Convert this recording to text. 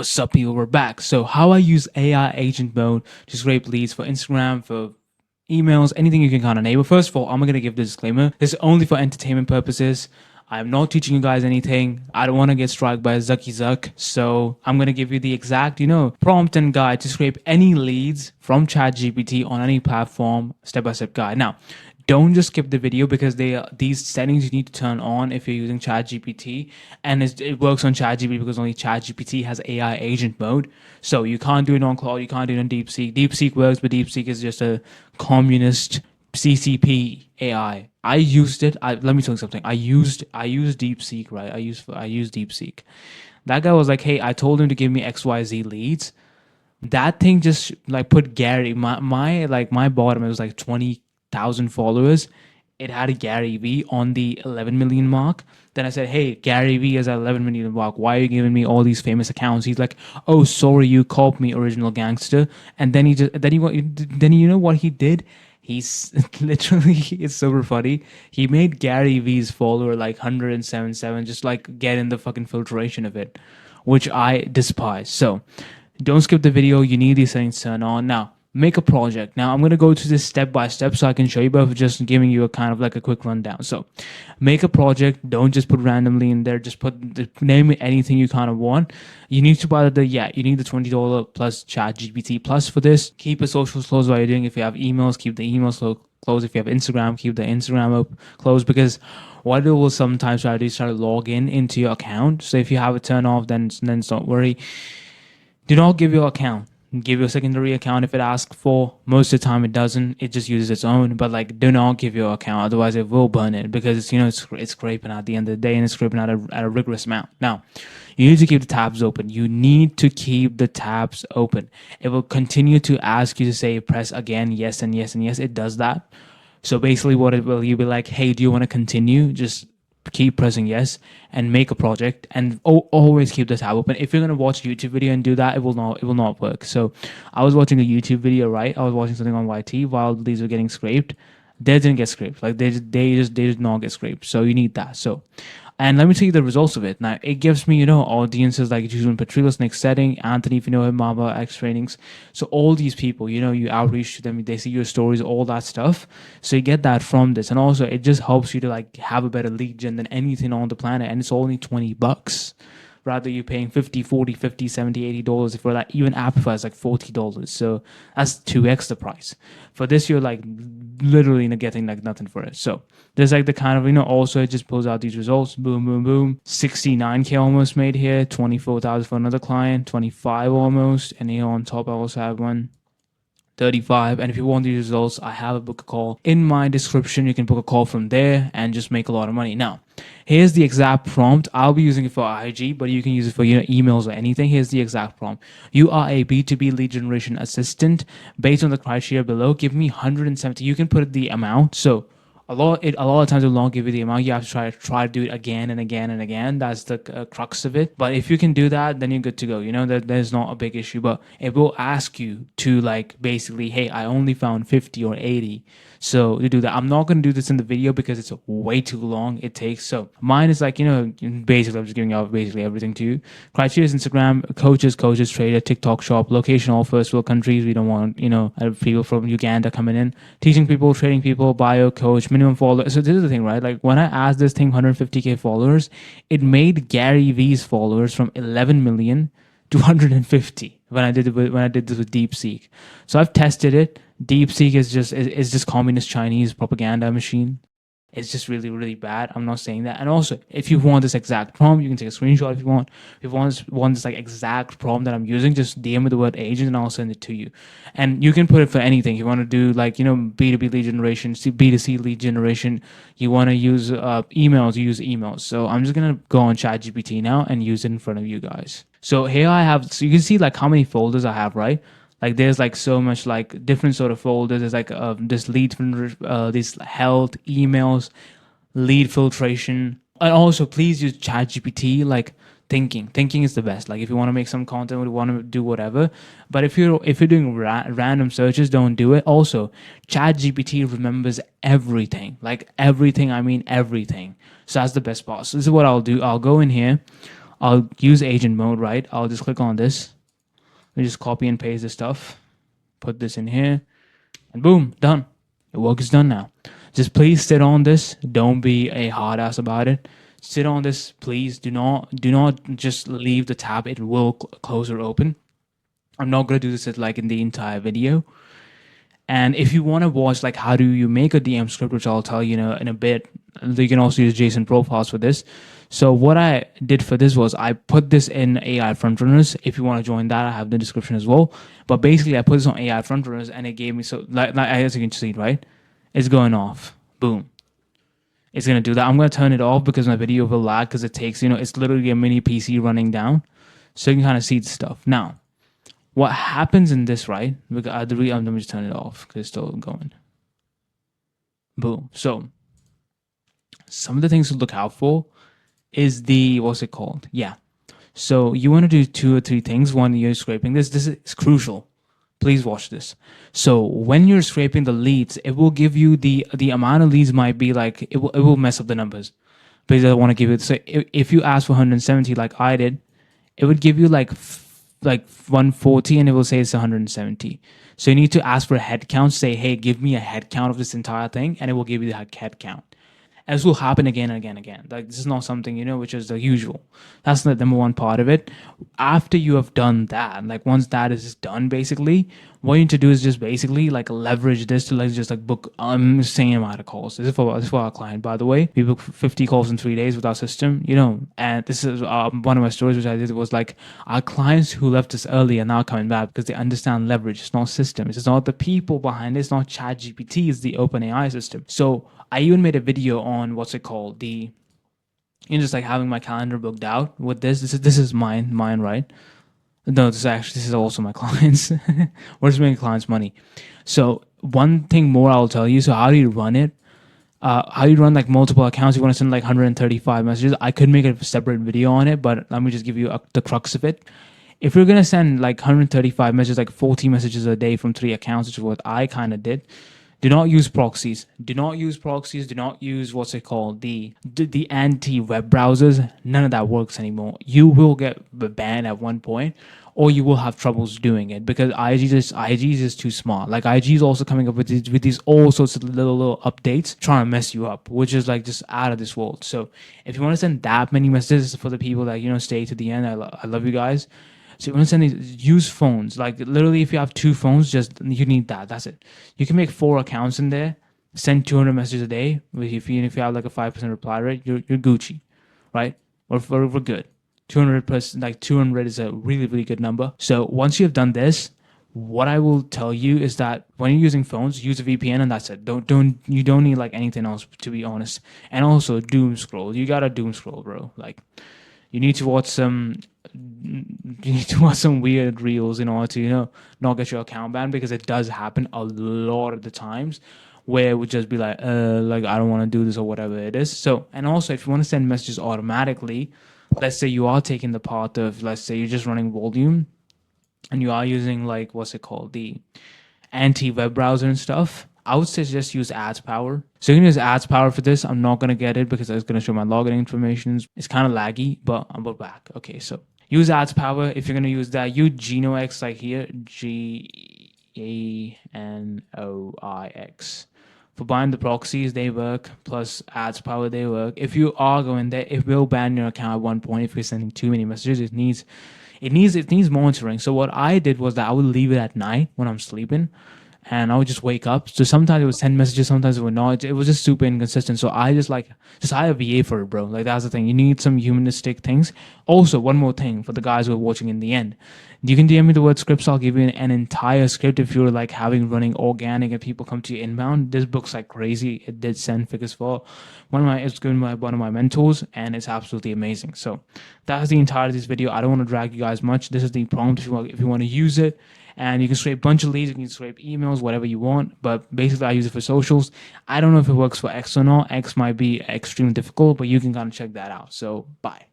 What's up, people? We're back. So, how I use AI agent mode to scrape leads for Instagram, for emails, anything you can kind of name. But first of all, I'm going to give this disclaimer. This is only for entertainment purposes. I'm not teaching you guys anything. I don't want to get struck by Zucky Zuck. So, I'm going to give you the exact, prompt and guide to scrape any leads from ChatGPT on any platform, step-by-step guide. Now, don't just skip the video because these settings you need to turn on if you're using ChatGPT, and it works on ChatGPT because only ChatGPT has AI agent mode. So you can't do it on Claude, you can't do it on DeepSeek. DeepSeek works, but DeepSeek is just a communist CCP AI. I used it. Let me tell you something. I used DeepSeek, right? I used DeepSeek. That guy was like, hey, I told him to give me XYZ leads. That thing just like put Gary, my bottom, it was like 20,000 followers. It had a Gary V on the 11 million mark. Then I said, hey, Gary V is at 11 million mark. Why are you giving me all these famous accounts? He's like, oh, sorry, you called me original gangster. And then then you know what he did? He's literally, it's super funny. He made Gary V's follower like 177, just like get in the fucking filtration of it, which I despise. So don't skip the video. You need these settings turned on. Now, make a project. Now, I'm going to go to this step by step so I can show you, but just giving you a kind of like a quick rundown. So, make a project. Don't just put randomly in there. Just name it anything you kind of want. You need to buy you need the $20 plus ChatGPT plus for this. Keep your socials closed while you're doing. If you have emails, keep the emails closed. If you have Instagram, keep the Instagram up closed, because what it will sometimes try to do is try to log into your account. So if you have it turned off, then don't worry. Do not give your account. Give your secondary account if it asks for. Most of the time it doesn't. It just uses its own. But like, do not give your account, otherwise it will burn it, because it's scraping at the end of the day, and it's scraping at a rigorous amount. Now, you need to keep the tabs open. You need to keep the tabs open. It will continue to ask you to say press again, yes and yes and yes. It does that. So basically, what it will, you'll be like, hey, do you want to continue? Just keep pressing yes and make a project, and always keep the tab open. If you're gonna watch a YouTube video and do that, it will not work. So I was watching a YouTube video, right? I was watching something on YT while these were getting scraped. They didn't get scraped. Like they did not get scraped. So you need that. So, and let me tell you the results of it. Now it gives me, audiences like Julian Petrilos, Nick Setting, Anthony, if you know him, Mama X Trainings. So all these people, you outreach to them, they see your stories, all that stuff. So you get that from this, and also it just helps you to like have a better lead gen than anything on the planet, and it's only $20. Rather you're paying 50, 40, 50, 70, $80 for that. Even Apify is like $40. So that's 2x the price. For this, you're like literally getting like nothing for it. So there's like the kind of, also it just pulls out these results. Boom, boom, boom. 69K almost made here. 24,000 for another client. 25 almost. And here on top, I also have one. 35. And if you want these results, I have a book a call in my description. You can book a call from there and just make a lot of money. Now, here's the exact prompt. I'll be using it for IG, but you can use it for emails or anything. Here's the exact prompt. You are a B2B lead generation assistant. Based on the criteria below, give me 170. You can put the amount. So a lot of times it will not give you the amount. You have to try to do it again and again and again. That's the crux of it. But if you can do that, then you're good to go. That there's not a big issue. But it will ask you to like basically, hey, I only found 50 or 80. So to do that, I'm not going to do this in the video because it's way too long. It takes. So mine is like, basically I'm just giving out basically everything to you. Criteria is Instagram, coaches, trader, TikTok shop, location, all first world countries. We don't want, people from Uganda coming in. Teaching people, trading people, bio, coach, minimum followers. So this is the thing, right? Like when I asked this thing 150K followers, it made Gary V's followers from 11 million to 150 when I did this with DeepSeek. So I've tested it. DeepSeek is just communist Chinese propaganda machine. It's just really, really bad. I'm not saying that. And also, if you want this exact prompt, you can take a screenshot if you want. If you want this like exact prompt that I'm using, just DM me the word agent and I'll send it to you. And you can put it for anything. You want to do like, B2B lead generation, B2C lead generation. You want to use emails, you use emails. So I'm just going to go on ChatGPT now and use it in front of you guys. So here I have, so you can see like how many folders I have, right? Like there's like so much like different sort of folders. There's like this lead, this health, emails, lead filtration. And also please use ChatGPT like thinking. Thinking is the best. Like if you want to make some content or you want to do whatever. But if you're doing random searches, don't do it. Also, ChatGPT remembers everything. Like everything, I mean everything. So that's the best part. So this is what I'll do. I'll go in here. I'll use agent mode, right? I'll just click on this. I just copy and paste this stuff, put this in here, and boom, done. Your work is done now. Just please sit on this. Don't be a hard ass about it. Sit on this, please. Do not just leave the tab. It will close or open. I'm not gonna do this like in the entire video. And if you want to watch like how do you make a DM script, which I'll tell you in a bit, you can also use JSON profiles for this. So what I did for this was I put this in AI frontrunners. If you want to join that, I have the description as well. But basically, I put this on AI frontrunners, and it gave me like as you can see, right? It's going off. Boom. It's gonna do that. I'm gonna turn it off because my video will lag because it takes it's literally a mini PC running down, so you can kind of see the stuff now. What happens in this, right? Let me just turn it off because it's still going. Boom. So some of the things to look out for is what's it called? Yeah. So you want to do 2 or 3 things. One, you're scraping this. This is crucial. Please watch this. So when you're scraping the leads, it will give you the amount of leads might be like it will mess up the numbers because I want to give it. So if you ask for 170 like I did, it would give you like 140 and it will say it's 170. So you need to ask for a head count. Say, hey, give me a head count of this entire thing, and it will give you the head count. And this will happen again and again and again. Like this is not something which is the usual. That's the number one part of it. After you have done that, like once that is done, basically, what you need to do is just basically like leverage this to like just like book insane amount of calls. This is for our client, by the way. We booked 50 calls in 3 days with our system, and this is one of my stories which I did was like our clients who left us early are now coming back because they understand leverage. It's not system. It's not the people behind it. It's not ChatGPT. It's the OpenAI system. So I even made a video on what's it called just like having my calendar booked out with this. This is mine, right? No, this is also my clients. We're just making clients money. So one thing more I'll tell you. So how do you run it? How you run like multiple accounts? You want to send like 135 messages. I could make a separate video on it, but let me just give you the crux of it. If you're gonna send like 135 messages, like 40 messages a day from 3 accounts, which is what I kind of did. Do not use proxies. Do not use proxies. Do not use what's it called? The anti-web browsers. None of that works anymore. You will get banned at one point, or you will have troubles doing it because IG is just too smart. Like IG is also coming up with these all sorts of little updates trying to mess you up, which is like just out of this world. So if you want to send that many messages for the people that stay to the end, I love you guys. So you want to send these, use phones. Like literally, if you have 2 phones, you need that. That's it. You can make 4 accounts in there, send 200 messages a day. If you have like a 5% reply rate, you're Gucci, right? We're good. 200%, like 200 is a really really good number. So once you have done this, what I will tell you is that when you're using phones, use a VPN and that's it. You don't need like anything else, to be honest. And also doom scroll. You gotta doom scroll, bro. Like you need to watch some weird reels in order to not get your account banned, because it does happen a lot of the times where it would just be like I don't want to do this or whatever it is. So, and also if you want to send messages automatically, let's say you are taking the part of, let's say you're just running volume and you are using like what's it called, the anti-web browser and stuff, I would suggest use ads power. So you can use ads power for this. I'm not going to get it because it's going to show my login information. It's kind of laggy, but I'm back. Okay, so use ads power. If you're going to use that, use GenoX, like here, GANOIX. For buying the proxies, they work, plus ads power, they work. If you are going there, it will ban your account at one point if you're sending too many messages. It needs monitoring. So what I did was that I would leave it at night when I'm sleeping, and I would just wake up. So sometimes it would send messages, sometimes it would not. It was just super inconsistent. So I just hire a VA for it, bro. Like that's the thing. You need some humanistic things. Also, one more thing for the guys who are watching in the end. You can DM me the word scripts. I'll give you an entire script if you're like running organic and people come to you inbound. This book's like crazy. It did send figures for it's given by one of my mentors, and it's absolutely amazing. So that's the entirety of this video. I don't want to drag you guys much. This is the prompt if you want to use it. And you can scrape a bunch of leads, you can scrape emails, whatever you want. But basically, I use it for socials. I don't know if it works for X or not. X might be extremely difficult, but you can kind of check that out. So, bye.